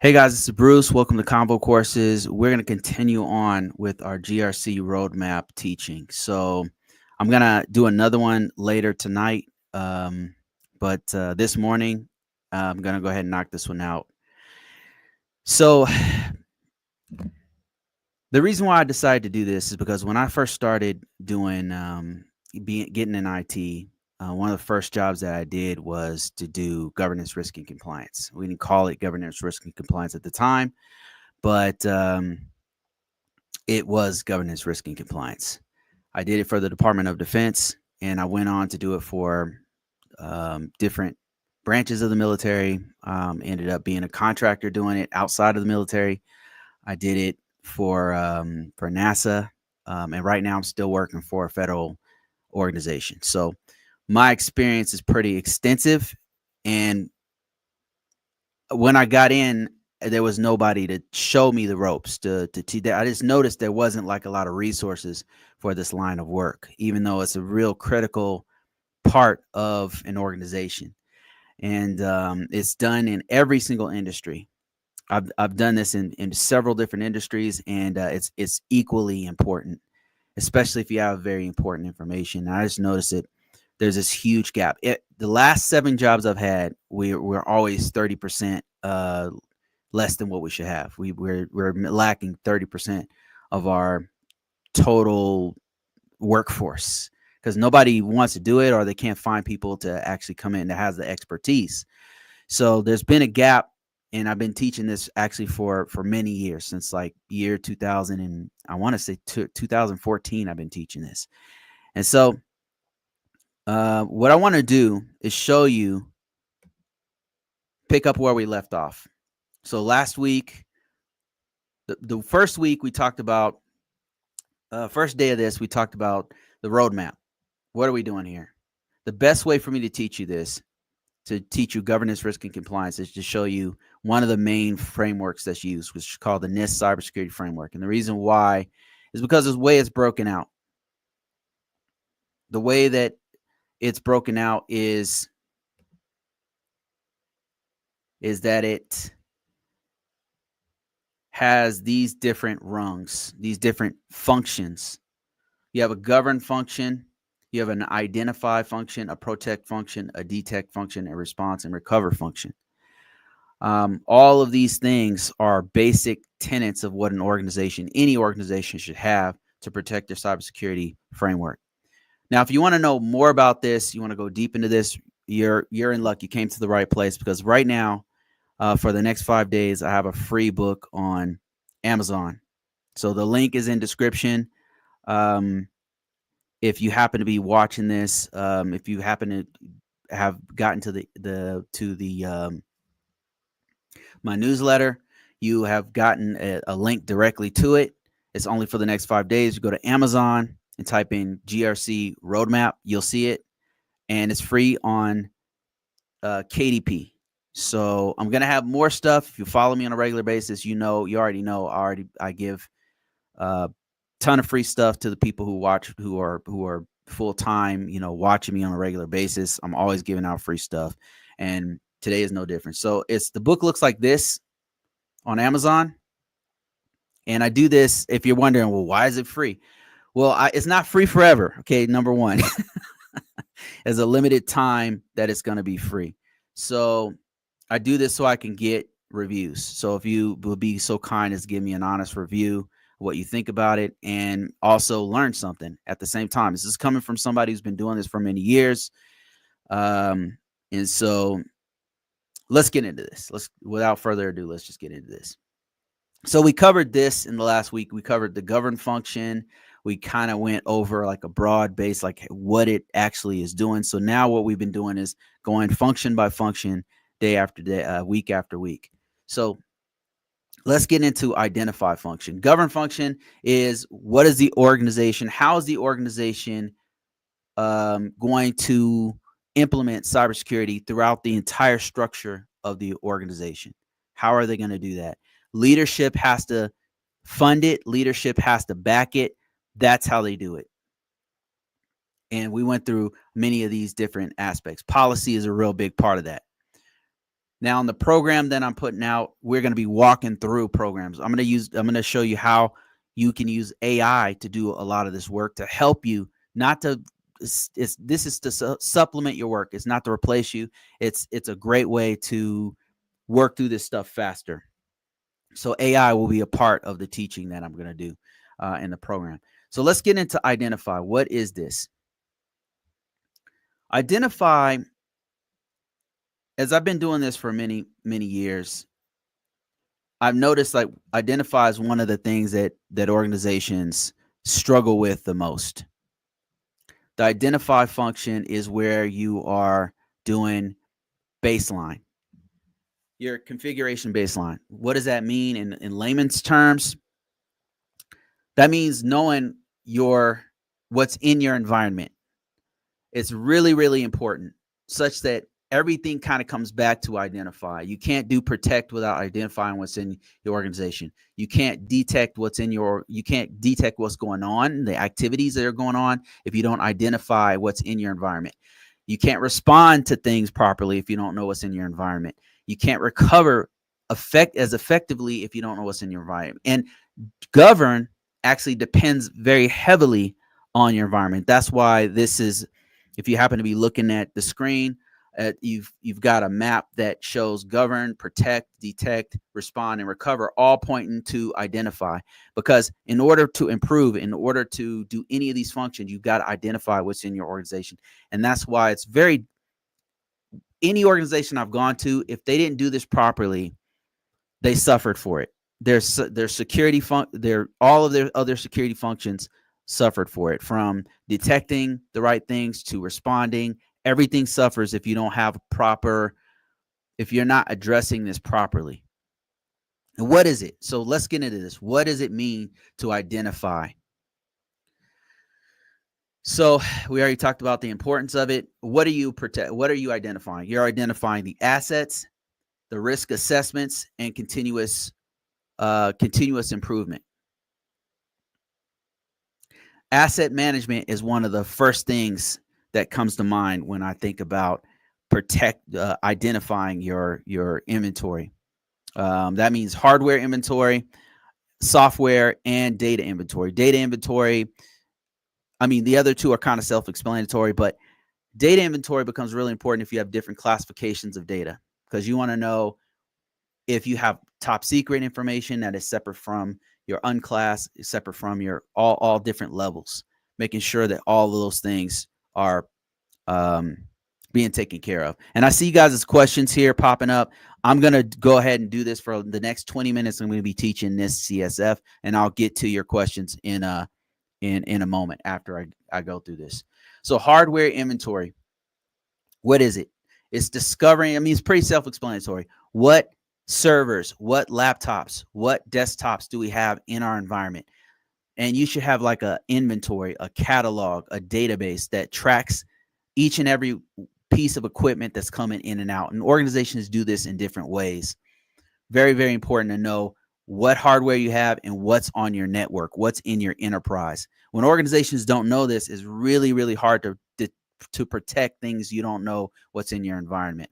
Hey guys, this is Bruce. Welcome to ConvoCourses. We're going to continue on with our GRC RoadMap teaching. So I'm going to do another one later tonight, but this morning I'm going to go ahead and knock this one out. So the reason why I decided to do this is because when I first started doing getting in IT, one of the first jobs that I did was to do governance, risk, and compliance. We didn't call it governance, risk, and compliance at the time, but it was governance, risk, and compliance. I did it for the Department of Defense, and I went on to do it for different branches of the military. Ended up being a contractor doing it outside of the military. I did it for NASA, and right now I'm still working for a federal organization. So my experience is pretty extensive, and when I got in, there was nobody to show me the ropes to teach that. I just noticed there wasn't like a lot of resources for this line of work, even though it's a real critical part of an organization. And it's done in every single industry. I've done this in several different industries, and it's equally important, especially if you have very important information. I just noticed it. There's this huge gap. The last 7 jobs I've had, we're always 30% less than what we should have. We're lacking 30% of our total workforce because nobody wants to do it, or they can't find people to actually come in that has the expertise. So there's been a gap, and I've been teaching this actually for many years, since like year 2000, and I want to say 2014 I've been teaching this. And so what I want to do is show you, pick up where we left off. So last week, the first week we talked about, first day of this, we talked about the roadmap. What are we doing here? The best way for me to teach you this, to teach you governance, risk, and compliance, is to show you one of the main frameworks that's used, which is called the NIST cybersecurity framework. And the reason why is because of the way it's broken out. The way that it's broken out is that it has these different rungs, these different functions. You have a govern function, you have an identify function, a protect function, a detect function, a response and recover function. All of these things are basic tenets of what an organization, any organization, should have to protect their cybersecurity framework. Now, if you want to know more about this, you want to go deep into this, you're in luck. You came to the right place, because right now, for the next 5 days, I have a free book on Amazon. So the link is in description. If you happen to be watching this, if you happen to have gotten to my newsletter, you have gotten a link directly to it. It's only for the next 5 days. You go to Amazon and type in GRC RoadMap. You'll see it, and it's free on KDP. So I'm gonna have more stuff. If you follow me on a regular basis, you already know. I give a ton of free stuff to the people who watch, who are full time, watching me on a regular basis. I'm always giving out free stuff, and today is no different. So the book looks like this on Amazon, and I do this. If you're wondering, well, why is it free? Well, it's not free forever. Okay, number one, there's a limited time that it's going to be free. So I do this so I can get reviews. So if you would be so kind as to give me an honest review, what you think about it, and also learn something at the same time. This is coming from somebody who's been doing this for many years. And so let's get into this. Without further ado, let's just get into this. So we covered this in the last week. We covered the govern function. We kind of went over like a broad base, like what it actually is doing. So now what we've been doing is going function by function, day after day, week after week. So let's get into identify function. Govern function is, what is the organization? How is the organization going to implement cybersecurity throughout the entire structure of the organization? How are they going to do that? Leadership has to fund it. Leadership has to back it. That's how they do it. And we went through many of these different aspects. Policy is a real big part of that. Now, in the program that I'm putting out, we're going to be walking through programs. I'm going to show you how you can use AI to do a lot of this work to help you, not to, this is to supplement your work. It's not to replace you. It's a great way to work through this stuff faster. So AI will be a part of the teaching that I'm going to do in the program. So let's get into Identify. What is this? Identify, as I've been doing this for many, many years, I've noticed like Identify is one of the things that organizations struggle with the most. The Identify function is where you are doing baseline, your configuration baseline. What does that mean in layman's terms? That means knowing what's in your environment. It's really, really important, such that everything kind of comes back to Identify. You can't do protect without identifying what's in your organization. You can't detect what's going on, the activities that are going on, if you don't identify what's in your environment. You can't respond to things properly if you don't know what's in your environment. You can't recover as effectively if you don't know what's in your environment. And govern actually depends very heavily on your environment. That's why this is, if you happen to be looking at the screen, you've got a map that shows govern, protect, detect, respond, and recover, all pointing to Identify. Because in order to improve, in order to do any of these functions, you've got to identify what's in your organization. And that's why it's any organization I've gone to, if they didn't do this properly, they suffered for it. Their security all of their other security functions suffered for it, from detecting the right things to responding. Everything suffers if you don't have if you're not addressing this properly. And what is it? So let's get into this. What does it mean to identify? So we already talked about the importance of it. What are you identifying? You're identifying the assets, the risk assessments, and continuous improvement. Asset management is one of the first things that comes to mind when I think about identifying your inventory. That means hardware inventory, software, and data inventory. Data inventory, I mean, the other two are kind of self-explanatory, but data inventory becomes really important if you have different classifications of data, because you want to know if you have top secret information that is separate from your unclass, separate from your all different levels, making sure that all of those things are being taken care of. And I see you guys' questions here popping up. I'm going to go ahead and do this for the next 20 minutes. I'm going to be teaching this CSF, and I'll get to your questions in a moment after I go through this. So hardware inventory, what is it? It's discovering, I mean, it's pretty self-explanatory. What servers, what laptops, what desktops do we have in our environment? And you should have like a inventory, a catalog, a database that tracks each and every piece of equipment that's coming in and out. And organizations do this in different ways. Very, very important to know what hardware you have and what's on your network, what's in your enterprise. When organizations don't know this, it's really, really hard to protect things you don't know what's in your environment.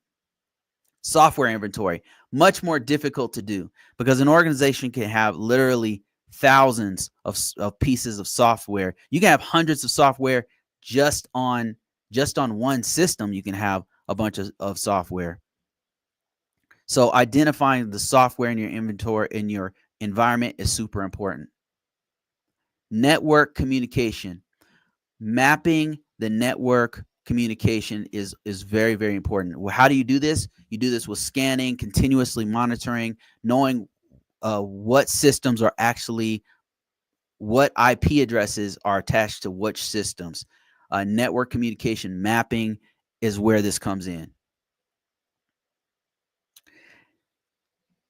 Software inventory, much more difficult to do, because an organization can have literally thousands of pieces of software. You can have hundreds of software just on one system. You can have a bunch of software. So identifying the software in your inventory, in your environment, is super important. Network communication, mapping the network communication is very, very important. Well, how do you do this? You do this with scanning, continuously monitoring, knowing what systems are actually, what IP addresses are attached to which systems. Network communication mapping is where this comes in.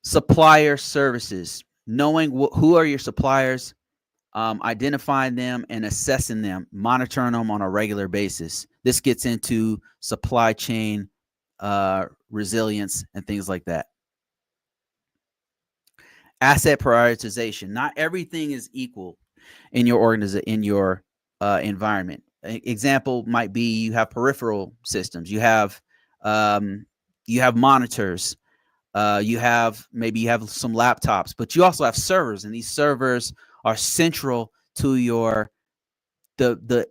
Supplier services, knowing who are your suppliers, identifying them and assessing them, monitoring them on a regular basis. This gets into supply chain resilience and things like that. Asset prioritization. Not everything is equal in your environment. Example might be you have peripheral systems. You have monitors. Maybe you have some laptops, but you also have servers, and these servers are central to your the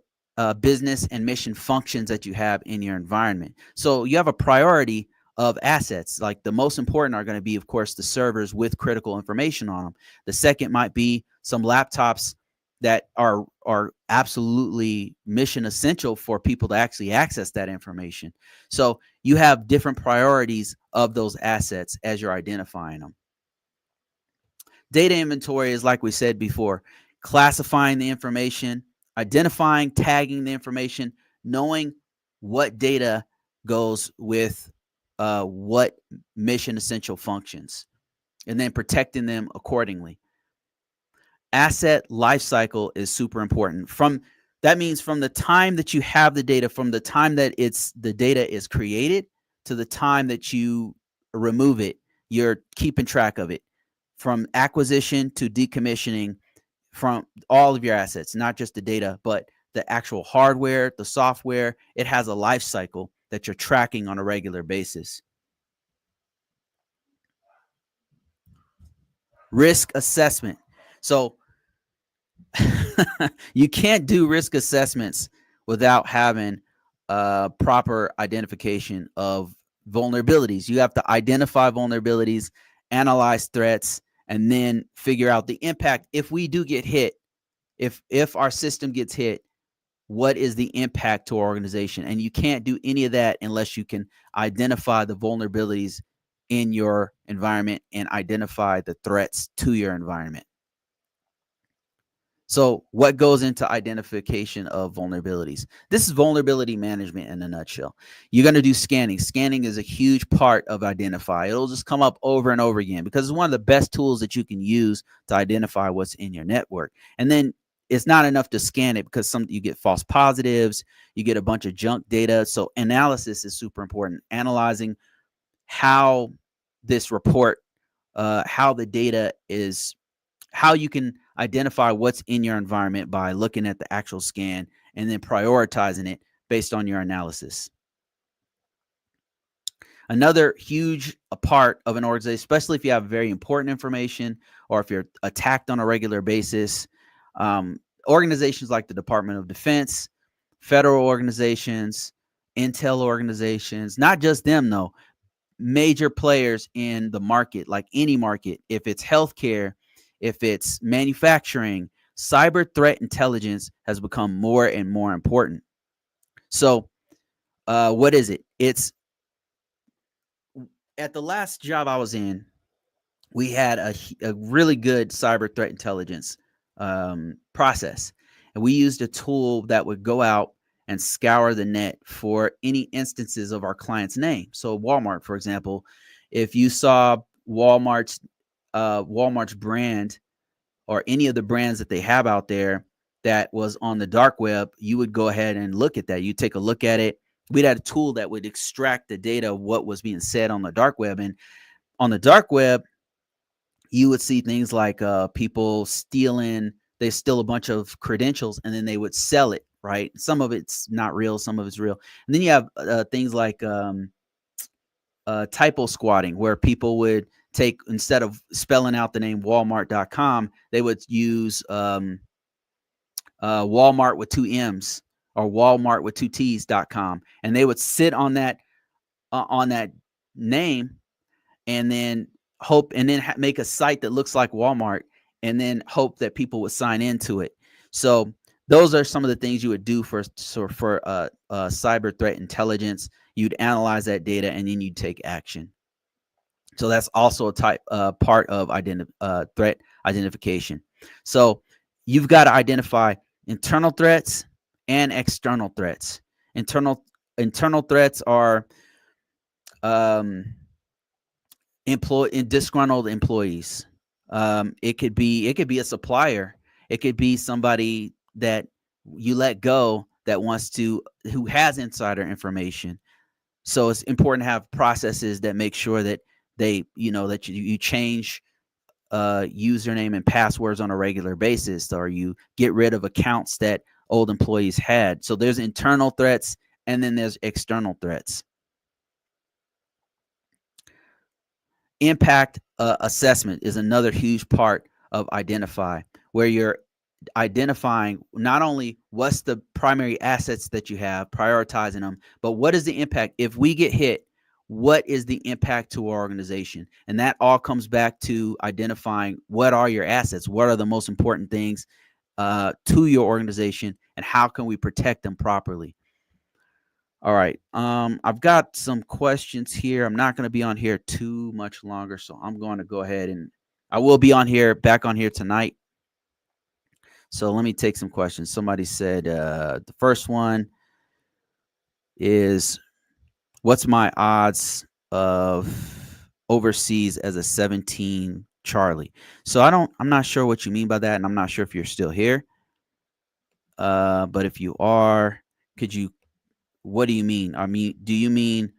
business and mission functions that you have in your environment. So you have a priority of assets. Like the most important are going to be, of course, the servers with critical information on them. The second might be some laptops that are absolutely mission essential for people to actually access that information. So you have different priorities of those assets as you're identifying them. Data inventory is, like we said before, classifying the information, identifying, tagging the information, knowing what data goes with what mission essential functions, and then protecting them accordingly. Asset lifecycle is super important. That means from the time that you have the data, from the time that the data is created to the time that you remove it, you're keeping track of it. From acquisition to decommissioning, from all of your assets, not just the data, but the actual hardware, the software. It has a life cycle that you're tracking on a regular basis. Risk assessment. So you can't do risk assessments without having proper identification of vulnerabilities. You have to identify vulnerabilities, analyze threats, and then figure out the impact. If we do get hit, if our system gets hit, what is the impact to our organization? And you can't do any of that unless you can identify the vulnerabilities in your environment and identify the threats to your environment. So what goes into identification of vulnerabilities? This is vulnerability management in a nutshell. You're going to do scanning. Scanning is a huge part of Identify. It'll just come up over and over again because it's one of the best tools that you can use to identify what's in your network. And then it's not enough to scan it because you get false positives, you get a bunch of junk data. So analysis is super important. Analyzing how this report, how the data is, how you can identify what's in your environment by looking at the actual scan and then prioritizing it based on your analysis. Another huge part of an organization, especially if you have very important information or if you're attacked on a regular basis, organizations like the Department of Defense, federal organizations, intel organizations, not just them though, major players in the market, like any market, if it's healthcare, if it's manufacturing, cyber threat intelligence has become more and more important. So what is it? It's at the last job I was in, we had a really good cyber threat intelligence process. And we used a tool that would go out and scour the net for any instances of our client's name. So Walmart, for example, if you saw Walmart's brand or any of the brands that they have out there that was on the dark web, you would go ahead and look at that. You take a look at it. We'd had a tool that would extract the data of what was being said on the dark web. And on the dark web, you would see things like people they steal a bunch of credentials and then they would sell it, right? Some of it's not real, some of it's real. And then you have things like typo squatting, where people would take, instead of spelling out the name Walmart.com, they would use Walmart with 2 M's or Walmart with 2 T's.com. And they would sit on that name and then make a site that looks like Walmart and then hope that people would sign into it. So those are some of the things you would do for cyber threat intelligence. You'd analyze that data and then you'd take action. So that's also a part of threat identification. So you've got to identify internal threats and external threats. Internal threats are disgruntled employees. It could be a supplier. It could be somebody that you let go who has insider information. So it's important to have processes that make sure that that you change username and passwords on a regular basis, or you get rid of accounts that old employees had. So there's internal threats and then there's external threats. Impact assessment is another huge part of Identify, where you're identifying not only what's the primary assets that you have, prioritizing them, but what is the impact if we get hit. What is the impact to our organization? And that all comes back to identifying what are your assets, what are the most important things to your organization, and how can we protect them properly. All right. I've got some questions here. I'm not going to be on here too much longer, so I'm going to go ahead and I will be back on here tonight. So let me take some questions. Somebody said the first one is, what's my odds of overseas as a 17 Charlie? So I'm not sure what you mean by that, and I'm not sure if you're still here. But if you are, what do you mean? Do you mean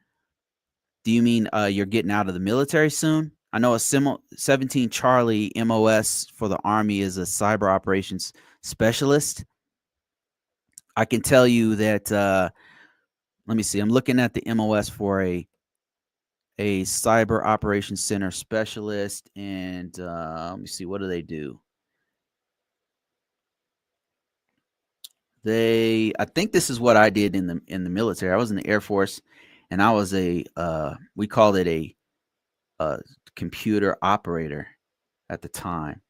you're getting out of the military soon? I know a 17 Charlie MOS for the Army is a cyber operations specialist. I can tell you that, let me see, I'm looking at the MOS for a cyber operations center specialist, and let me see, what do? I think this is what I did in the military. I was in the Air Force, and I was we called it a computer operator at the time.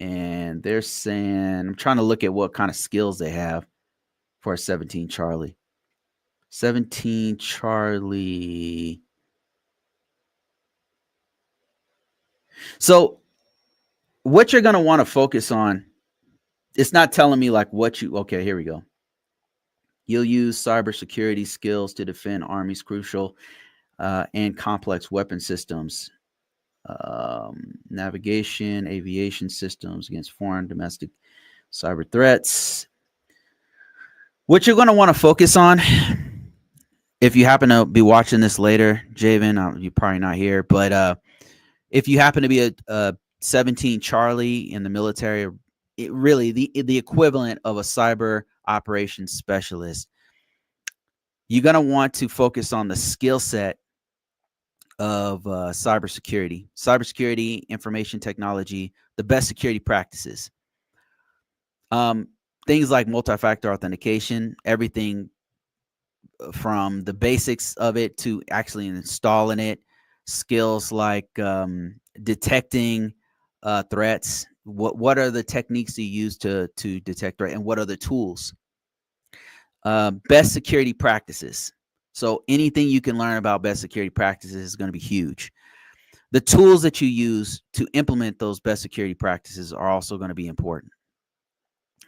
And they're saying, I'm trying to look at what kind of skills they have for a 17 Charlie. 17 Charlie. So what you're going to want to focus on, it's not telling me like okay, here we go. You'll use cybersecurity skills to defend Army's crucial and complex weapon systems, navigation, aviation systems against foreign, domestic cyber threats. What you're going to want to focus on, if you happen to be watching this later, Javen, you're probably not here, but if you happen to be a 17 Charlie in the military, really the equivalent of a cyber operations specialist, you're going to want to focus on the skill set of cybersecurity, information technology, the best security practices. Things like multi-factor authentication, everything from the basics of it to actually installing it, skills like detecting threats. What are the techniques you use to detect threat, and what are the tools? Best security practices. So anything you can learn about best security practices is going to be huge. The tools that you use to implement those best security practices are also going to be important.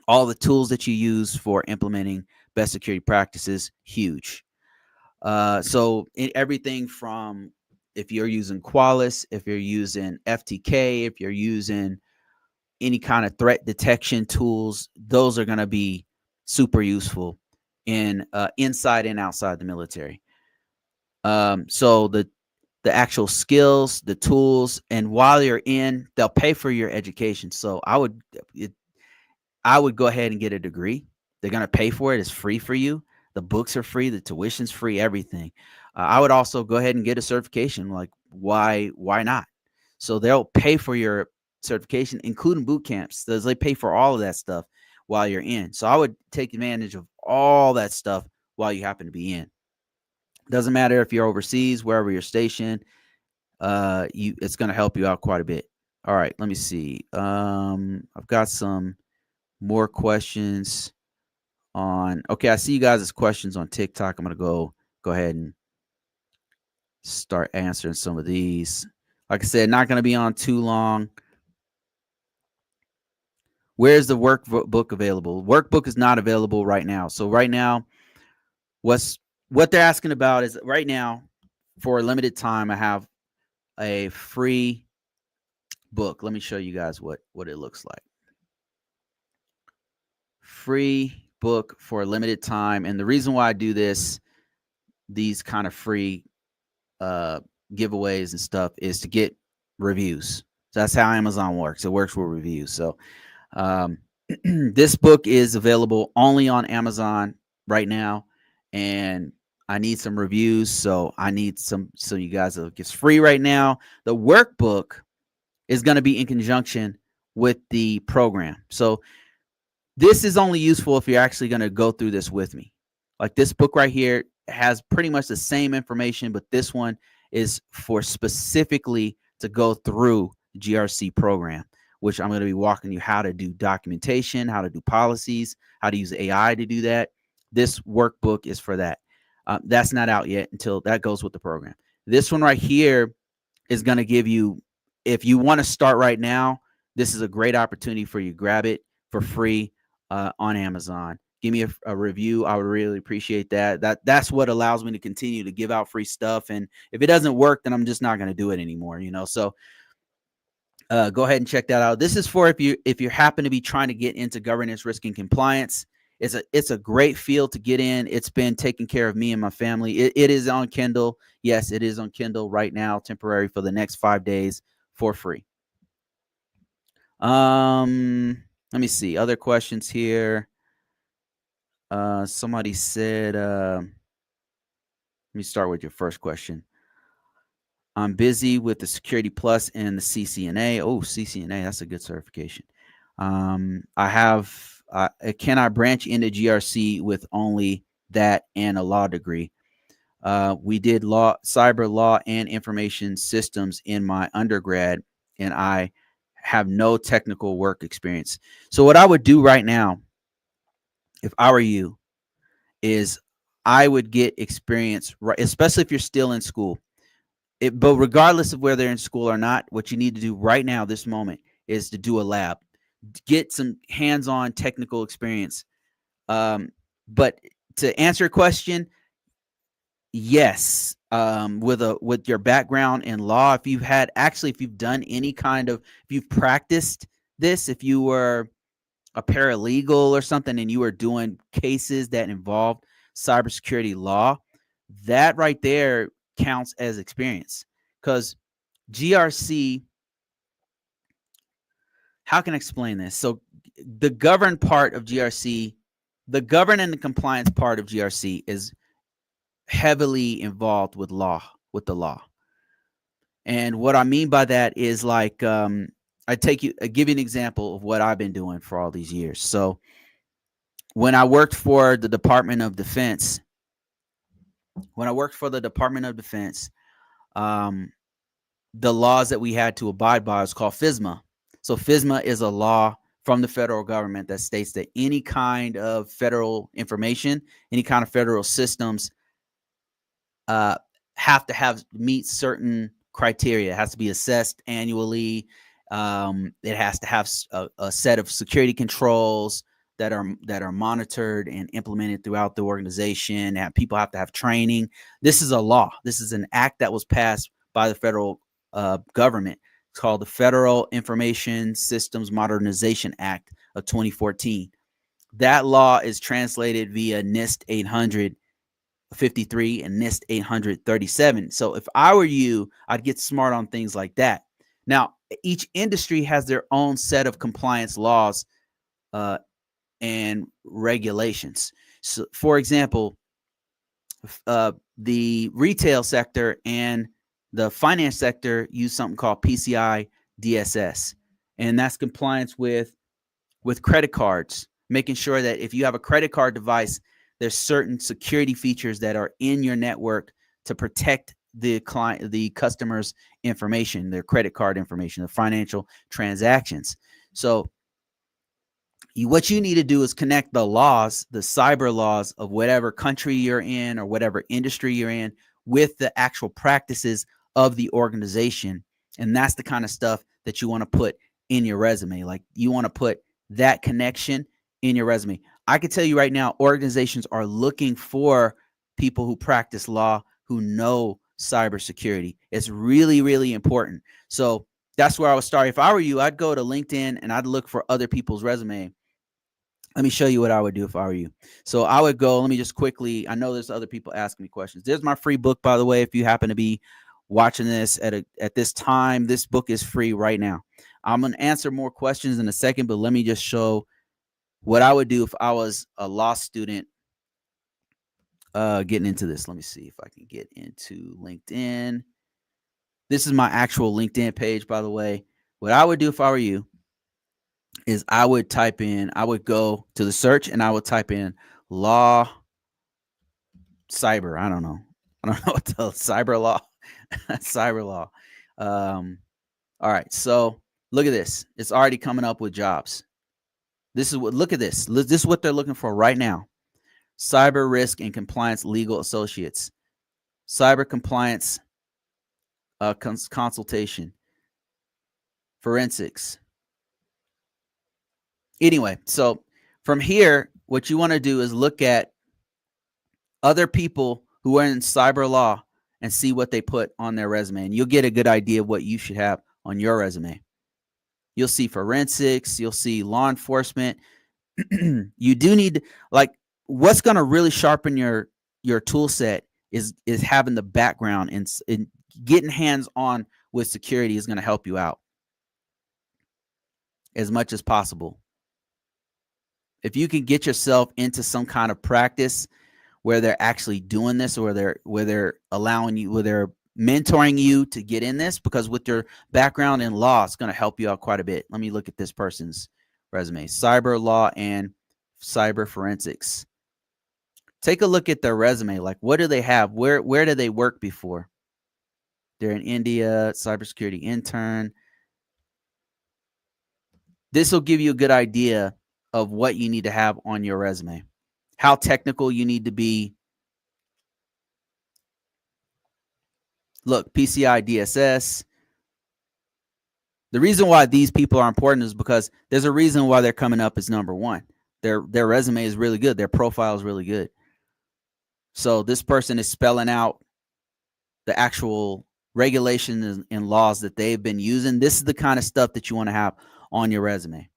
All the tools that you use for implementing best security practices, huge. So everything from, if you're using Qualys, if you're using FTK, if you're using any kind of threat detection tools, those are going to be super useful in inside and outside the military. So the actual skills, the tools, and while you're in, they'll pay for your education. So I would go ahead and get a degree. They're going to pay for it. It's free for you. The books are free. The tuition's free. Everything. I would also go ahead and get a certification. Like, why not? So they'll pay for your certification, including boot camps. They pay for all of that stuff while you're in. So I would take advantage of all that stuff while you happen to be in. Doesn't matter if you're overseas, wherever you're stationed. It's going to help you out quite a bit. All right, let me see. I've got some more questions on. Okay, I see you guys' questions on TikTok. I'm going to go ahead and start answering some of these. Like I said, not going to be on too long. Where's the workbook available? Workbook is not available right now. So right now, what they're asking about is, right now, for a limited time, I have a free book. Let me show you guys what it looks like. Free book for a limited time. And the reason why I do these kind of free giveaways and stuff, is to get reviews. So that's how Amazon works. It works with reviews. So this book is available only on Amazon right now, and I need some reviews, so I need some. So you guys, it's free right now. The workbook is going to be in conjunction with the program. So this is only useful if you're actually going to go through this with me. Like this book right here has pretty much the same information, but this one is for specifically to go through the GRC program, which I'm going to be walking you how to do documentation, how to do policies, how to use AI to do that. This workbook is for that. That's not out yet until that goes with the program. This one right here is going to give you, if you want to start right now, this is a great opportunity for you. Grab it for free on Amazon. Give me a review. I would really appreciate that. That's what allows me to continue to give out free stuff. And if it doesn't work, then I'm just not going to do it anymore. So go ahead and check that out. This is for if you happen to be trying to get into governance, risk, and compliance. It's a great field to get in. It's been taking care of me and my family. It is on Kindle. Yes, it is on Kindle right now, temporary for the next 5 days for free. Let me see other questions here. Somebody said, let me start with your first question. I'm busy with the Security Plus and the CCNA. Oh, CCNA, that's a good certification. Can I branch into GRC with only that and a law degree? We did cyber law and information systems in my undergrad, and I have no technical work experience. So what I would do right now, if I were you, is I would get experience, right, especially if you're still in school. But regardless of whether they're in school or not, what you need to do right now, this moment, is to do a lab, get some hands-on technical experience. But to answer your question, yes, with your background in law, if you've done any kind of, if you've practiced this, if you were a paralegal or something and you were doing cases that involved cybersecurity law, that right there counts as experience. Because GRC, how can I explain this? So the govern part of GRC, the govern and the compliance part of GRC is heavily involved with the law. And what I mean by that is like, I give you an example of what I've been doing for all these years. So when I worked for the Department of Defense, the laws that we had to abide by is called FISMA. So FISMA is a law from the federal government that states that any kind of federal information, any kind of federal systems have to meet certain criteria. It has to be assessed annually. It has to have a set of security controls that are monitored and implemented throughout the organization. And people have to have training. This is a law. This is an act that was passed by the federal government. It's called the Federal Information Systems Modernization Act of 2014. That law is translated via NIST 853 and NIST 837. So if I were you, I'd get smart on things like that. Now, each industry has their own set of compliance laws and regulations. So, for example, the retail sector and the finance sector use something called PCI DSS, and that's compliance with credit cards, making sure that if you have a credit card device, there's certain security features that are in your network to protect the customer's information, their credit card information, the financial transactions. So what you need to do is connect the laws, the cyber laws of whatever country you're in or whatever industry you're in, with the actual practices of the organization. And that's the kind of stuff that you want to put in your resume. Like, you want to put that connection in your resume. I can tell you right now, organizations are looking for people who practice law, who know cybersecurity. It's really, really important. So that's where I would start. If I were you, I'd go to LinkedIn and I'd look for other people's resume. Let me show you what I would do if I were you. So I would go, let me just quickly, I know there's other people asking me questions. There's my free book, by the way, if you happen to be watching this at this time. This book is free right now. I'm going to answer more questions in a second, but let me just show what I would do if I was a law student getting into this. Let me see if I can get into LinkedIn. This is my actual LinkedIn page, by the way. What I would do if I were you is I would go to the search and I would type in law cyber. I don't know what the cyber law, cyber law. All right. So look at this. It's already coming up with jobs. Look at this. This is what they're looking for right now. Cyber risk and compliance legal associates, cyber compliance consultation, forensics. Anyway, so from here, what you want to do is look at other people who are in cyber law and see what they put on their resume. And you'll get a good idea of what you should have on your resume. You'll see forensics, you'll see law enforcement. You do need, like, what's going to really sharpen your tool set is having the background and getting hands on with security is going to help you out as much as possible. If you can get yourself into some kind of practice where they're actually doing this, or where they're allowing you, where they're mentoring you to get in this, because with your background in law, it's going to help you out quite a bit. Let me look at this person's resume. Cyber law and cyber forensics. Take a look at their resume. Like, what do they have? Where did they work before? They're in India, cybersecurity intern. This will give you a good idea of what you need to have on your resume, how technical you need to be. Look, PCI DSS. The reason why these people are important is because there's a reason why they're coming up as number one. Their resume is really good. Their profile is really good. So this person is spelling out the actual regulations and laws that they've been using. This is the kind of stuff that you want to have on your resume.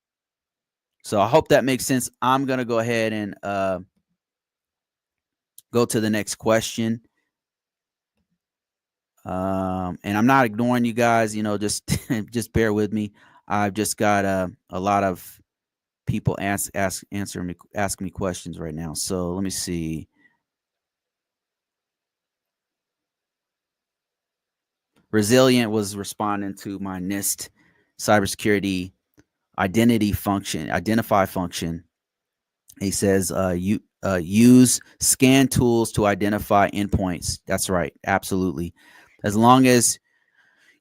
So I hope that makes sense. I'm going to go ahead and go to the next question. And I'm not ignoring you guys, just bear with me. I've just got a lot of people asking me questions right now. So let me see. Resilient was responding to my NIST cybersecurity identify function. He says, use scan tools to identify endpoints. That's right. Absolutely. As long as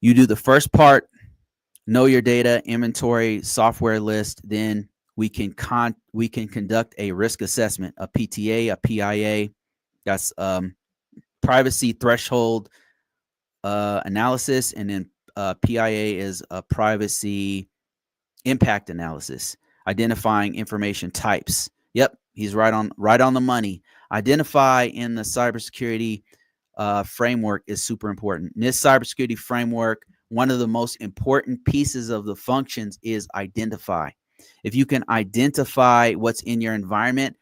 you do the first part, know your data, inventory, software list, then we can conduct a risk assessment, a PTA, a PIA. That's privacy threshold analysis, and then PIA is a privacy impact analysis, identifying information types. Yep, he's right on the money. Identify in the cybersecurity framework is super important. In this cybersecurity framework, one of the most important pieces of the functions is identify. If you can identify what's in your environment,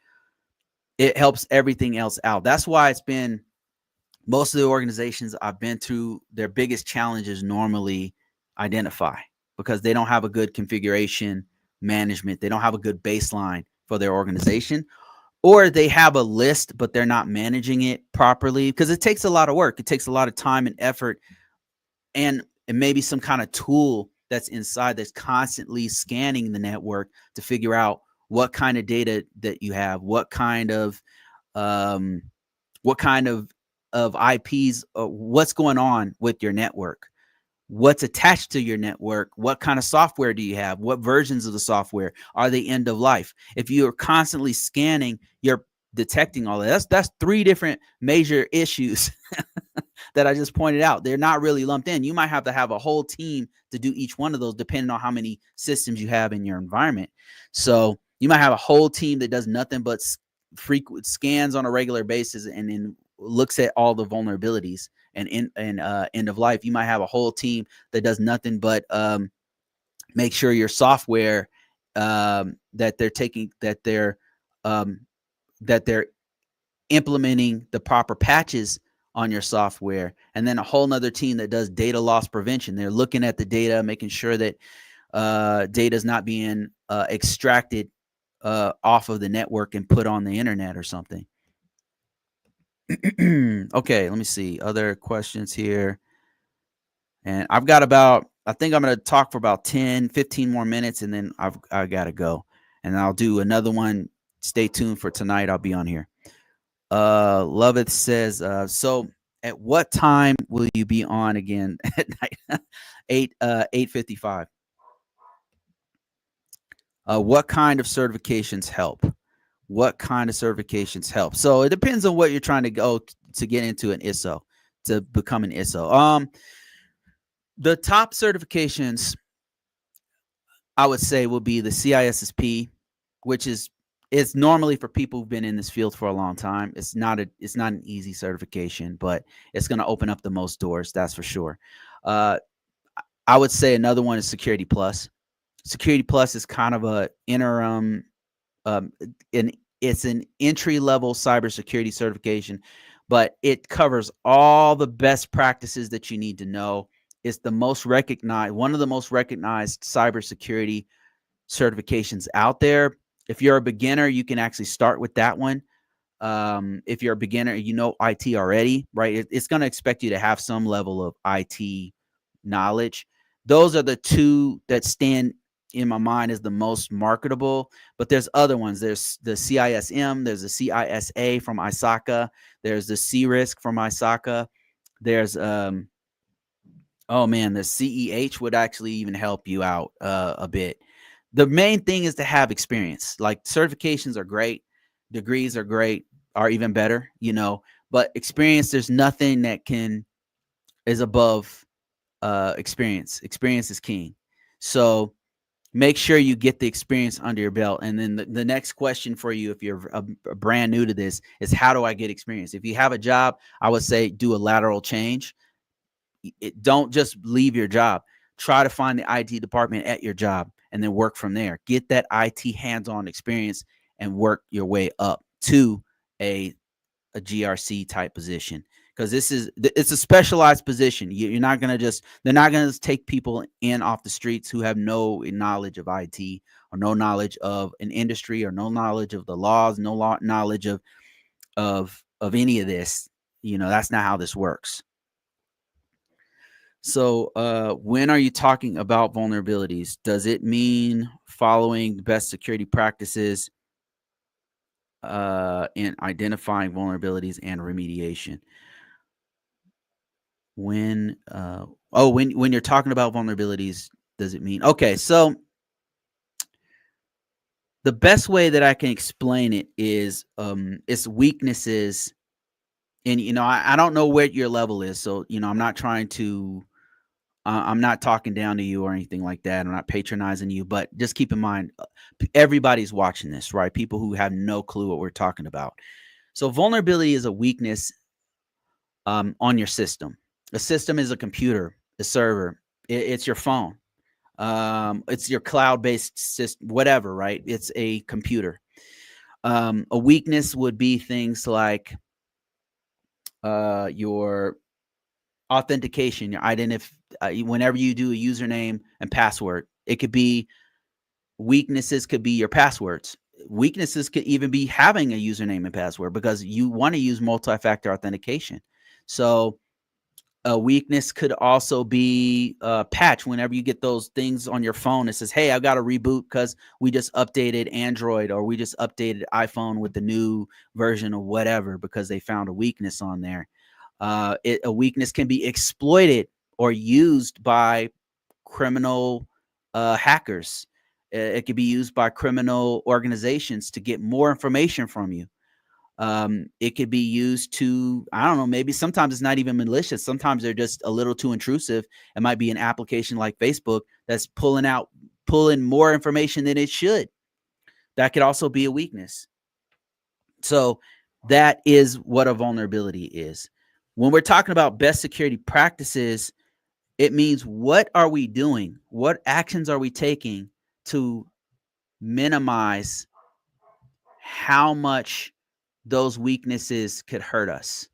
it helps everything else out. That's why it's been, most of the organizations I've been to, their biggest challenge is normally identify, because they don't have a good configuration management. They don't have a good baseline for their organization, or they have a list, but they're not managing it properly, because it takes a lot of work. It takes a lot of time and effort, and maybe some kind of tool that's inside that's constantly scanning the network to figure out what kind of data that you have, what kind of IPs, what's going on with your network, what's attached to your network, what kind of software do you have, what versions of the software, are they end of life? If you're constantly scanning, you're detecting all that. That's three different major issues that I just pointed out. They're not really lumped in. You might have to have a whole team to do each one of those, depending on how many systems you have in your environment. So you might have a whole team that does nothing but frequent scans on a regular basis and then looks at all the vulnerabilities and end of life. You might have a whole team that does nothing but make sure your software that they're implementing the proper patches on your software, and then a whole nother team that does data loss prevention. They're looking at the data, making sure that data is not being extracted off of the network and put on the internet or something. Okay, let me see. Other questions here. And I think I'm going to talk for about 10, 15 more minutes and then I got to go. And I'll do another one. Stay tuned for tonight. I'll be on here. Loveth says, so at what time will you be on again at night? 8:55. What kind of certifications help? What kind of certifications help? So it depends on what you're trying to go to get into an ISO, to become an ISO. The top certifications I would say will be the CISSP, which is it's normally for people who've been in this field for a long time. It's not an easy certification, but it's going to open up the most doors, that's for sure. I would say another one is Security Plus. Security Plus is kind of a interim, um, it's an entry level cybersecurity certification, but it covers all the best practices that you need to know. It's the most recognized, one of the most recognized cybersecurity certifications out there. If you're a beginner, you can actually start with that one. If you're a beginner, you know IT already, right? It's going to expect you to have some level of IT knowledge. Those are the two that stand in my mind as the most marketable, but there's other ones. There's the CISM, there's the CISA from ISACA, there's the CRISC from ISACA, there's oh man, the CEH would actually even help you out a bit. The main thing is to have experience. Like certifications are great, degrees are great, are even better, but experience, there's nothing that is above experience. Experience is king. So make sure you get the experience under your belt. And then the next question for you, if you're a brand new to this, is how do I get experience? If you have a job, I would say do a lateral change. Don't just leave your job. Try to find the IT department at your job and then work from there. Get that IT hands-on experience and work your way up to a GRC type position, because it's a specialized position. You're not going to they're not going to take people in off the streets who have no knowledge of IT or no knowledge of an industry or no knowledge of the laws, no knowledge of any of this. That's not how this works. So when are you talking about vulnerabilities? Does it mean following the best security practices in identifying vulnerabilities and remediation? When when you're talking about vulnerabilities, does it mean okay? So the best way that I can explain it is it's weaknesses. And I don't know what your level is, so I'm not trying to I'm not talking down to you or anything like that. I'm not patronizing you, but just keep in mind, everybody's watching this, right? People who have no clue what we're talking about. So vulnerability is a weakness on your system. A system is a computer, a server. It's your phone. It's your cloud-based system, whatever, right? It's a computer. A weakness would be things like your authentication, your whenever you do a username and password. It could be weaknesses, could be your passwords. Weaknesses could even be having a username and password because you want to use multi-factor authentication. So a weakness could also be a patch. Whenever you get those things on your phone, it says, hey, I got to reboot because we just updated Android or we just updated iPhone with the new version of whatever because they found a weakness on there. A weakness can be exploited or used by criminal hackers. It could be used by criminal organizations to get more information from you. It could be used to, I don't know, maybe sometimes it's not even malicious. Sometimes they're just a little too intrusive. It might be an application like Facebook that's pulling more information than it should. That could also be a weakness. So that is what a vulnerability is. When we're talking about best security practices, it means what are we doing? What actions are we taking to minimize how much those weaknesses could hurt us?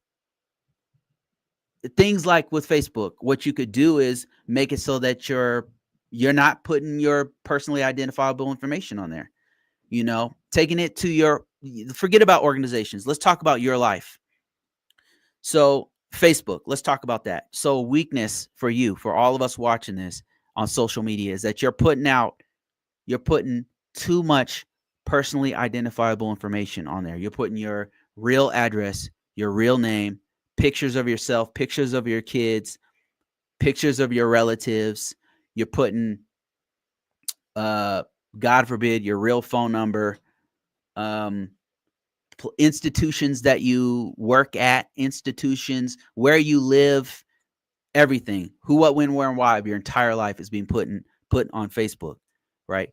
Things like with Facebook, what you could do is make it so that you're not putting your personally identifiable information on there. Taking it to forget about organizations. Let's talk about your life. So Facebook, let's talk about that. So weakness for you, for all of us watching this on social media, is that you're putting too much personally identifiable information on there. You're putting your real address, your real name, pictures of yourself, pictures of your kids, pictures of your relatives. You're putting, God forbid, your real phone number, institutions that you work at, institutions, where you live, everything, who, what, when, where, and why of your entire life is being put on Facebook, right?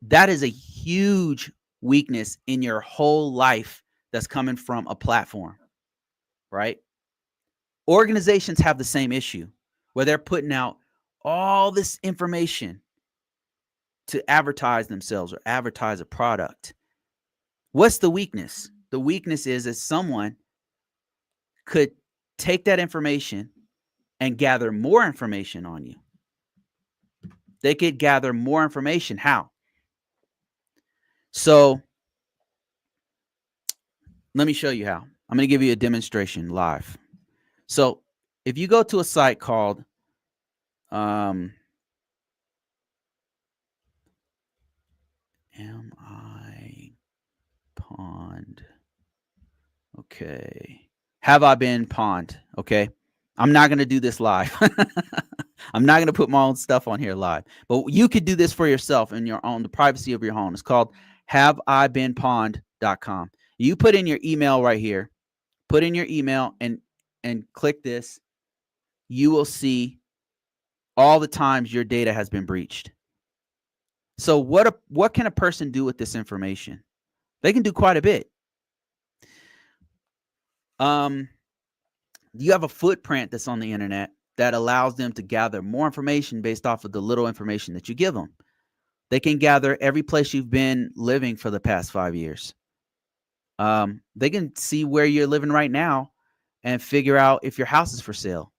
That is a huge weakness in your whole life that's coming from a platform, right? Organizations have the same issue where they're putting out all this information to advertise themselves or advertise a product. What's the weakness? The weakness is that someone could take that information and gather more information on you. They could gather more information. How? So let me show you how. I'm going to give you a demonstration live. So if you go to a site called Am I Pond? Okay. Have I been pond? Okay. I'm not going to do this live. I'm not going to put my own stuff on here live, but you could do this for yourself in your own, the privacy of your home. It's called haveibeenpond.com. You put in your email right here, put in your email and click this. You will see all the times your data has been breached. So what can a person do with this information? They can do quite a bit. You have a footprint that's on the internet that allows them to gather more information based off of the little information that you give them. They can gather every place you've been living for the past 5 years. They can see where you're living right now and figure out if your house is for sale.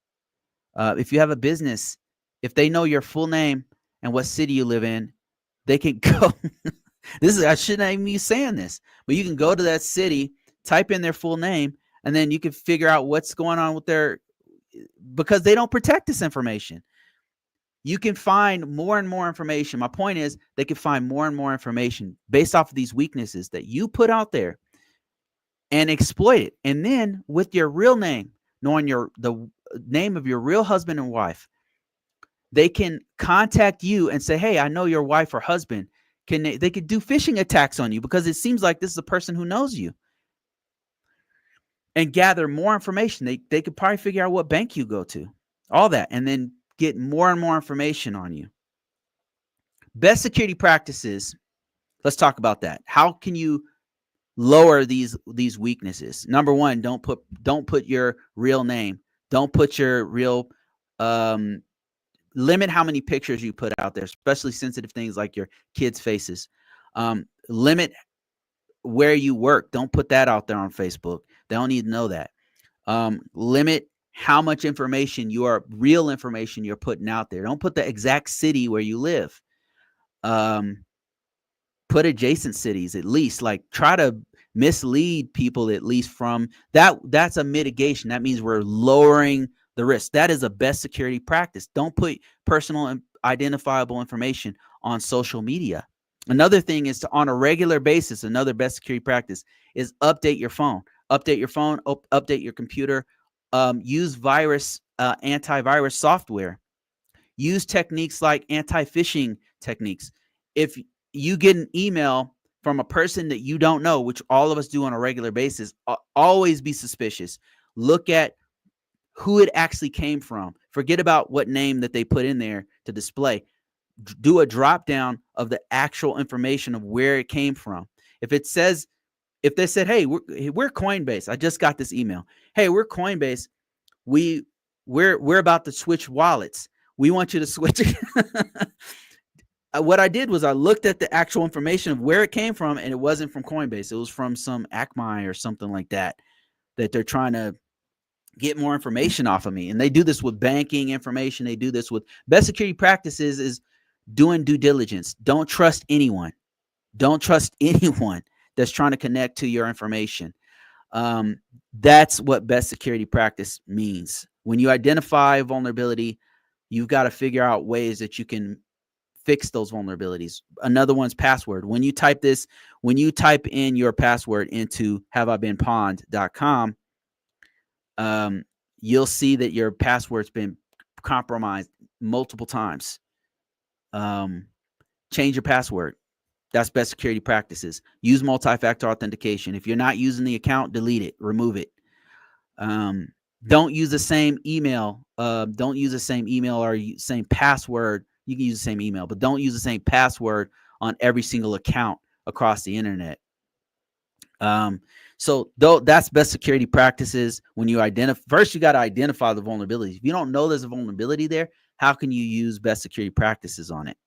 If you have a business, if they know your full name and what city you live in, they can go. I shouldn't even be saying this, but you can go to that city, type in their full name, and then you can figure out what's going on with because they don't protect this information. You can find more and more information. My point is they can find more and more information based off of these weaknesses that you put out there and exploit it. And then with your real name, knowing the name of your real husband and wife, they can contact you and say, hey, I know your wife or husband. They could do phishing attacks on you because it seems like this is a person who knows you, and gather more information. They could probably figure out what bank you go to, all that, and then get more and more information on you. Best security practices. Let's talk about that. How can you lower these weaknesses? Number one, don't put your real name. Don't put your real limit how many pictures you put out there, especially sensitive things like your kids' faces. Limit where you work. Don't put that out there on Facebook. They don't need to know that. Limit how much information, real information you're putting out there. Don't put the exact city where you live. Put adjacent cities at least. Like, try to mislead people at least from that. That's a mitigation. That means we're lowering the risk. That is a best security practice. Don't put personal and identifiable information on social media. Another thing is to, on a regular basis, another best security practice is update your phone. Update your phone, update your computer. Use antivirus software. Use techniques like anti-phishing techniques. If you get an email from a person that you don't know, which all of us do on a regular basis, always be suspicious. Look at who it actually came from. Forget about what name that they put in there to display. Do a drop down of the actual information of where it came from. If they said, hey, we're Coinbase. I just got this email. Hey, we're Coinbase. We're about to switch wallets. We want you to switch. What I did was I looked at the actual information of where it came from, and it wasn't from Coinbase. It was from some Akamai or something like that they're trying to get more information off of me. And they do this with banking information. They do this with best security practices is doing due diligence. Don't trust anyone. Don't trust anyone that's trying to connect to your information. That's what best security practice means. When you identify a vulnerability, you've got to figure out ways that you can fix those vulnerabilities. Another one's password. When you type in your password into haveibeenpawned.com, you'll see that your password's been compromised multiple times. Change your password. That's best security practices. Use multi-factor authentication. If you're not using the account, delete it, remove it. Don't use the same email. Don't use the same email or same password. You can use the same email, but don't use the same password on every single account across the internet. So that's best security practices. When you first you got to identify the vulnerabilities. If you don't know there's a vulnerability there, how can you use best security practices on it?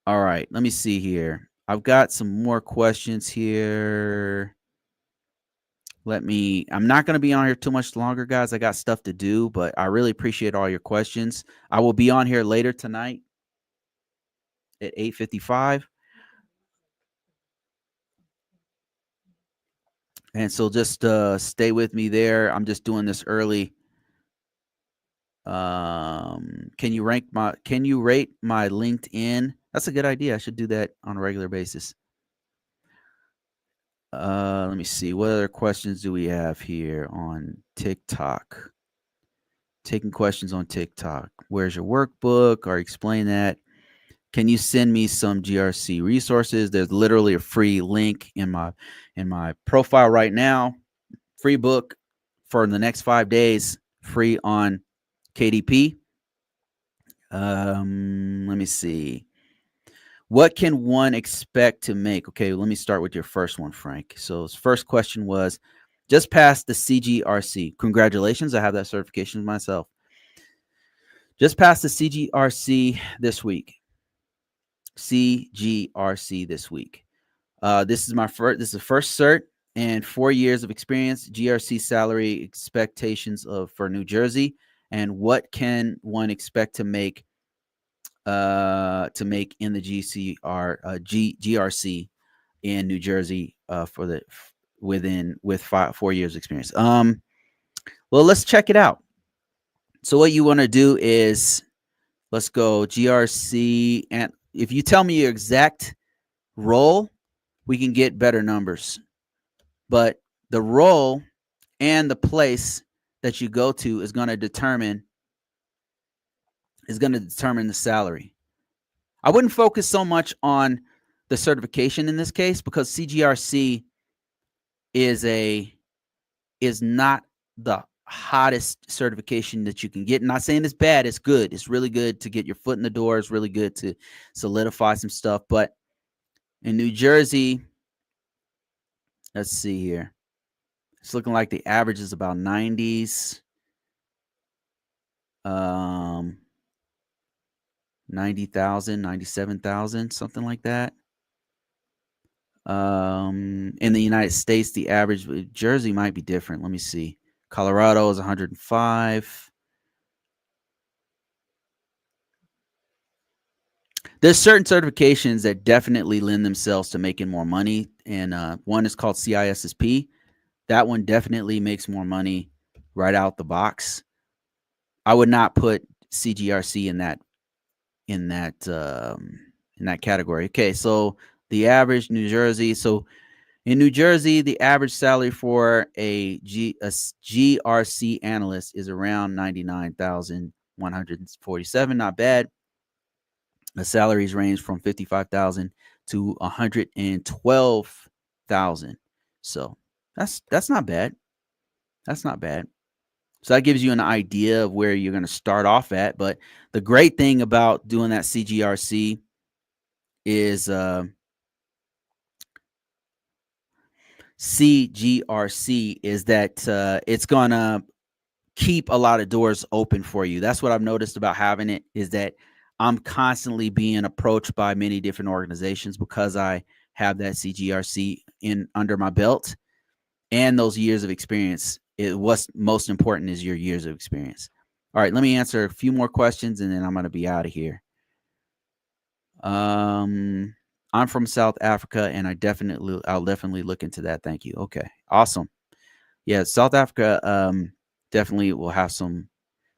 All right, let me see here. I've got some more questions here. I'm not going to be on here too much longer, guys. I got stuff to do, but I really appreciate all your questions. I will be on here later tonight at 8:55. And so just stay with me there. I'm just doing this early. Can you rate my LinkedIn? That's a good idea. I should do that on a regular basis. Let me see. What other questions do we have here on TikTok? Taking questions on TikTok. Where's your workbook? Or explain that. Can you send me some GRC resources? There's literally a free link in my profile right now. Free book for the next 5 days, free on KDP. Let me see. What can one expect to make? Okay, let me start with your first one, Frank. So his first question was, just passed the CGRC. Congratulations, I have that certification myself. Just passed the CGRC this week. CGRC this week. This is the first cert and 4 years of experience. GRC salary expectations for New Jersey, and what can one expect to make in the GRC in New Jersey with 4 years experience. Well, let's check it out. So what you want to do is, let's go GRC, and if you tell me your exact role, we can get better numbers. But the role and the place that you go to is going to determine the salary. I wouldn't focus so much on the certification in this case, because CGRC is not the hottest certification that you can get. I'm not saying it's bad. It's good. It's really good to get your foot in the door. It's really good to solidify some stuff. But in New Jersey, let's see here. It's looking like the average is about 90s. 90,000, 97,000, something like that. In the United States, the average, Jersey might be different. Let me see. Colorado is 105. There's certain certifications that definitely lend themselves to making more money. And one is called CISSP. That one definitely makes more money right out the box. I would not put CGRC in that category. Okay, so the average New Jersey. So in New Jersey, the average salary for a GRC analyst is around 99,147. Not bad. The salaries range from 55,000 to 112,000. So that's not bad. That's not bad. So that gives you an idea of where you're going to start off at. But the great thing about doing that CGRC is that it's going to keep a lot of doors open for you. That's what I've noticed about having it, is that I'm constantly being approached by many different organizations because I have that CGRC under my belt and those years of experience. What's most important is your years of experience. All right, let me answer a few more questions and then I'm going to be out of here. I'm from South Africa, and I'll definitely look into that. Thank you. Okay, awesome. Yeah, South Africa definitely will have some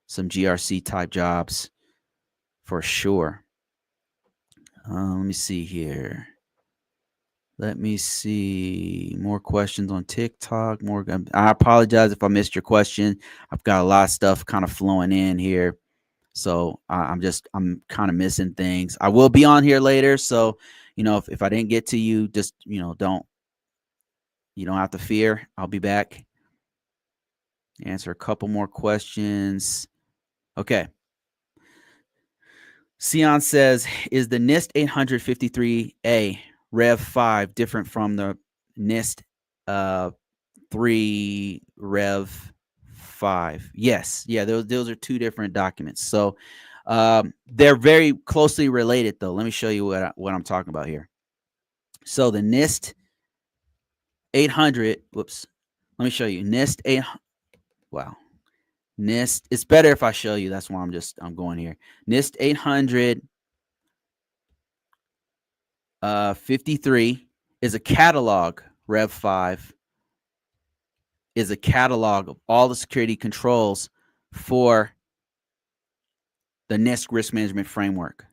GRC type jobs for sure. Let me see here. Let me see more questions on TikTok. More. I apologize if I missed your question. I've got a lot of stuff kind of flowing in here, so I'm kind of missing things. I will be on here later, so if I didn't get to you, just you don't have to fear. I'll be back. Answer a couple more questions. Okay. Sion says, is the NIST 853A Rev 5 different from the NIST 3 Rev 5? Yes. Yeah, those are two different documents. So they're very closely related, though. Let me show you what I'm talking about here. So the NIST 800, whoops. Let me show you. NIST 8, wow. NIST, it's better if I show you. That's why I'm going here. NIST 853 is a catalog. Rev 5 is a catalog of all the security controls for the NIST risk management framework.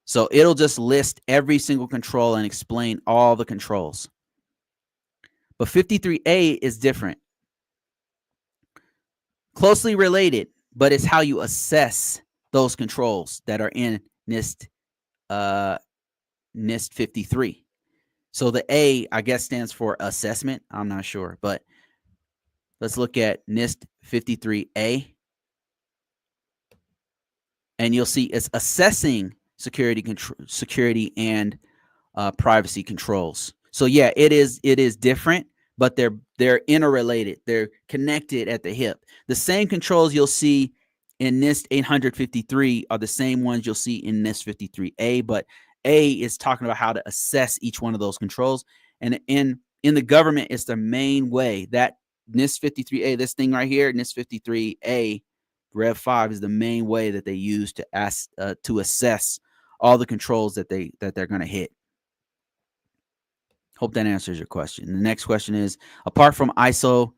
So it'll just list every single control and explain all the controls. But 53A is different. Closely related, but it's how you assess those controls that are in NIST 53. So the A, I guess, stands for assessment. I'm not sure, but let's look at NIST 53A. And you'll see it's assessing security and privacy controls. So yeah, it is different, but they're interrelated. They're connected at the hip. The same controls you'll see in NIST 853 are the same ones you'll see in NIST 53A, but A is talking about how to assess each one of those controls. And in the government, it's the main way that NIST 53A, this thing right here, NIST 53A, Rev 5 is the main way that they use to assess all the controls that they're going to hit. Hope that answers your question. The next question is, apart from ISO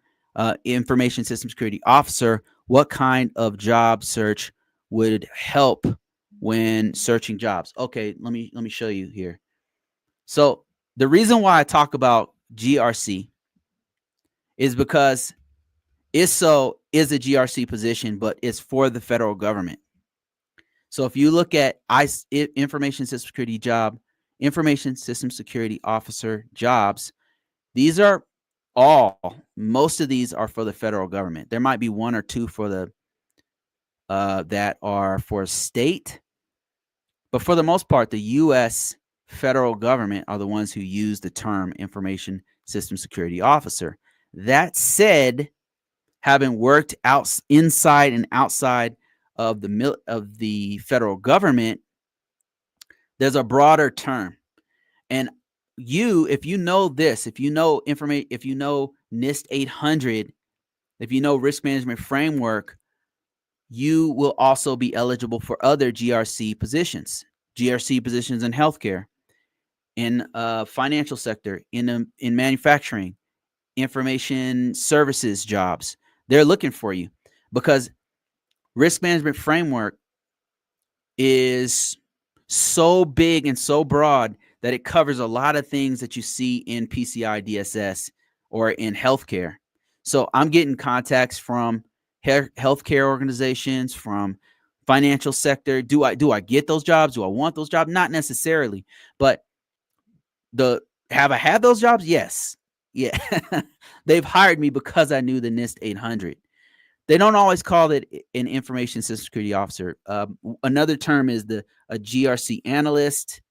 Information System Security Officer, what kind of job search would help when searching jobs? Okay, let me show you here. So the reason why I talk about GRC is because ISO is a GRC position, but it's for the federal government. So if you look at Information System Security job, Information System Security Officer jobs, these are most of these are for the federal government. There might be one or two for the that are for state, but for the most part, the U.S. federal government are the ones who use the term Information System Security Officer. That said, having worked inside and outside of the federal government, there's a broader term. And if you know this, if you know NIST 800, if you know risk management framework, you will also be eligible for other GRC positions in healthcare, in financial sector, in manufacturing, information services jobs. They're looking for you because risk management framework is so big and so broad that it covers a lot of things that you see in PCI DSS or in healthcare. So I'm getting contacts from healthcare organizations, from financial sector. Do I get those jobs? Do I want those jobs? Not necessarily, but have I had those jobs? Yes. Yeah. They've hired me because I knew the NIST 800. They don't always call it an information system security officer. Another term is a GRC analyst.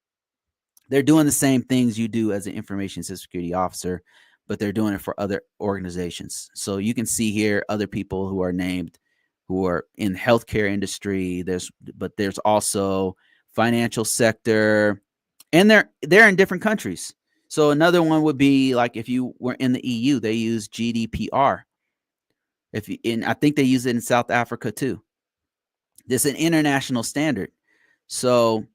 They're doing the same things you do as an information system security officer, but they're doing it for other organizations. So you can see here other people who are named who are in the healthcare industry. But there's also financial sector, and they're in different countries. So another one would be like if you were in the EU, they use GDPR. I think they use it in South Africa too. This is an international standard. So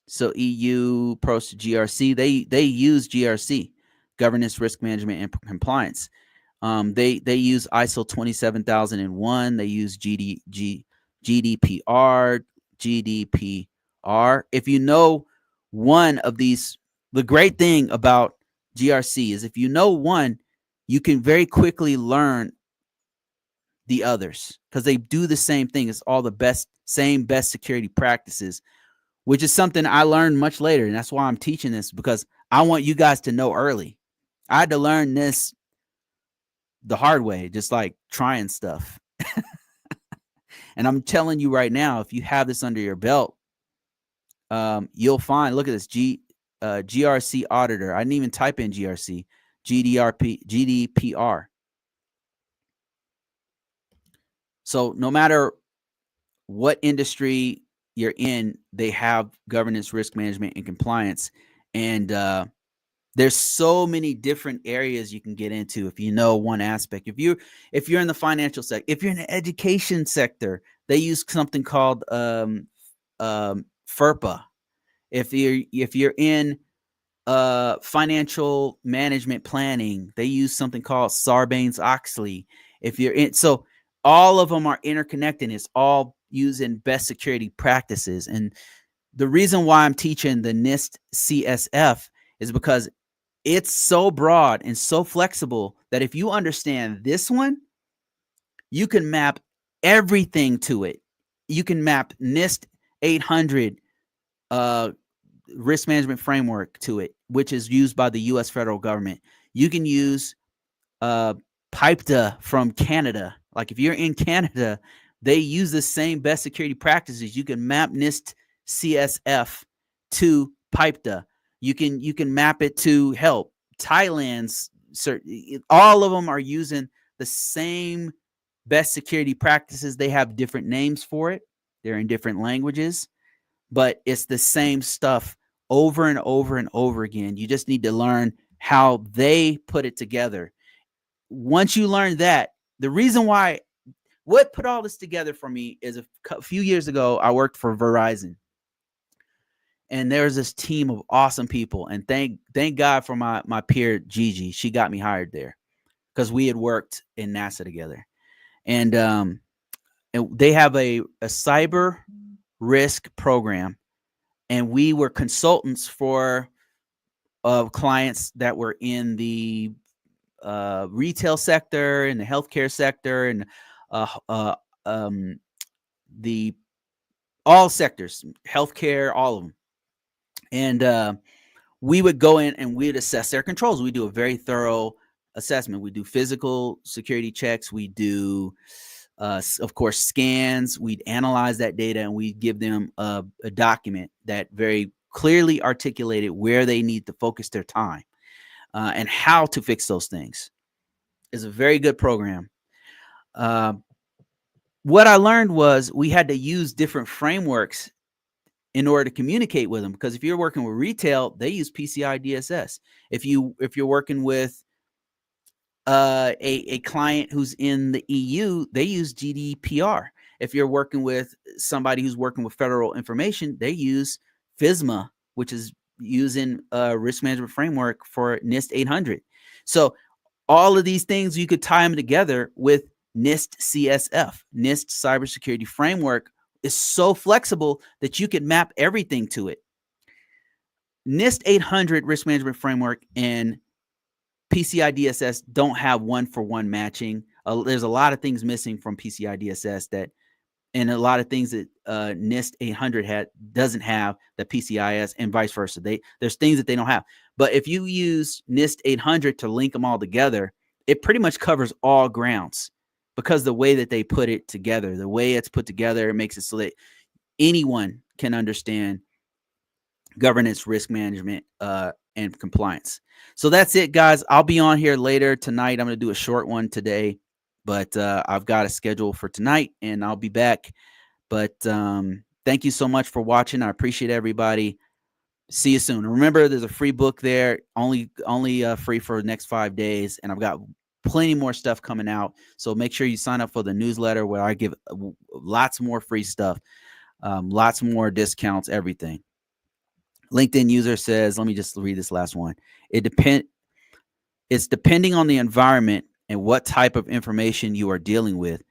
So EU post GRC, they use GRC, governance, risk management, and compliance. They use ISO 27001. They use GDPR, GDPR. If you know one of these, the great thing about GRC is if you know one, you can very quickly learn the others because they do the same thing. It's all the best security practices, which is something I learned much later. And that's why I'm teaching this, because I want you guys to know early. I had to learn this the hard way, just like trying stuff. And I'm telling you right now, if you have this under your belt, you'll find, look at this, GRC auditor. I didn't even type in GRC, GDPR. So no matter what industry you're in, they have governance, risk management, and compliance. And there's so many different areas you can get into if you know one aspect. If you're in the financial sector, if you're in the education sector, they use something called FERPA. If you're in financial management planning, they use something called Sarbanes-Oxley. If you're in, so all of them are interconnected. It's all using best security practices. And the reason why I'm teaching the NIST CSF is because it's so broad and so flexible that if you understand this one, you can map everything to it. You can map NIST 800 risk management framework to it, which is used by the U.S. federal government. You can use PIPEDA from Canada. Like if you're in Canada, they use the same best security practices. You can map NIST CSF to PIPEDA. You can map it to HELP. Thailand's, all of them are using the same best security practices. They have different names for it. They're in different languages, but it's the same stuff over and over and over again. You just need to learn how they put it together. Once you learn that, the reason why, what put all this together for me is a few years ago, I worked for Verizon. And there's this team of awesome people. And thank God for my peer, Gigi. She got me hired there because we had worked in NASA together. And they have a cyber risk program. And we were consultants for clients that were in the retail sector, in the healthcare sector, and the all sectors, healthcare, all of them. And we would go in and we'd assess their controls. We do a very thorough assessment. We do physical security checks. We do, of course, scans. We'd analyze that data and we'd give them a document that very clearly articulated where they need to focus their time and how to fix those things. It's a very good program. What I learned was we had to use different frameworks in order to communicate with them, because if you're working with retail, they use PCI DSS. If you're working with a client who's in the EU, they use GDPR. If you're working with somebody who's working with federal information, they use FISMA, which is using a risk management framework for NIST 800. So all of these things, you could tie them together with NIST CSF. NIST Cybersecurity Framework is so flexible that you can map everything to it. NIST 800 risk management framework and PCI DSS don't have one-for-one matching. There's a lot of things missing from PCI DSS and a lot of things that NIST 800 doesn't have that PCIS, and vice versa. There's things that they don't have. But if you use NIST 800 to link them all together, it pretty much covers all grounds, because the way that they put it together, the way it's put together, it makes it so that anyone can understand governance, risk management, and compliance. So that's it, guys. I'll be on here later tonight. I'm going to do a short one today, but I've got a schedule for tonight, and I'll be back. But thank you so much for watching. I appreciate everybody. See you soon. Remember, there's a free book there, only free for the next 5 days, and I've got plenty more stuff coming out. So make sure you sign up for the newsletter where I give lots more free stuff, lots more discounts, everything. LinkedIn user says, let me just read this last one. It's depending on the environment and what type of information you are dealing with,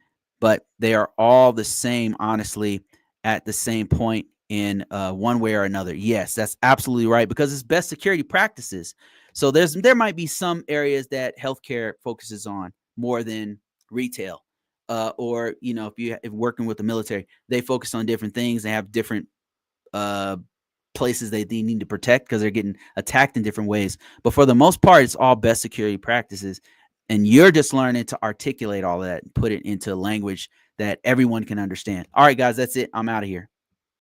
but they are all the same, honestly, at the same point in one way or another. Yes, that's absolutely right, because it's best security practices. So there might be some areas that healthcare focuses on more than retail, or if you're working with the military, they focus on different things. They have different places they need to protect because they're getting attacked in different ways. But for the most part, it's all best security practices. And you're just learning to articulate all that and put it into language that everyone can understand. All right, guys, that's it. I'm out of here.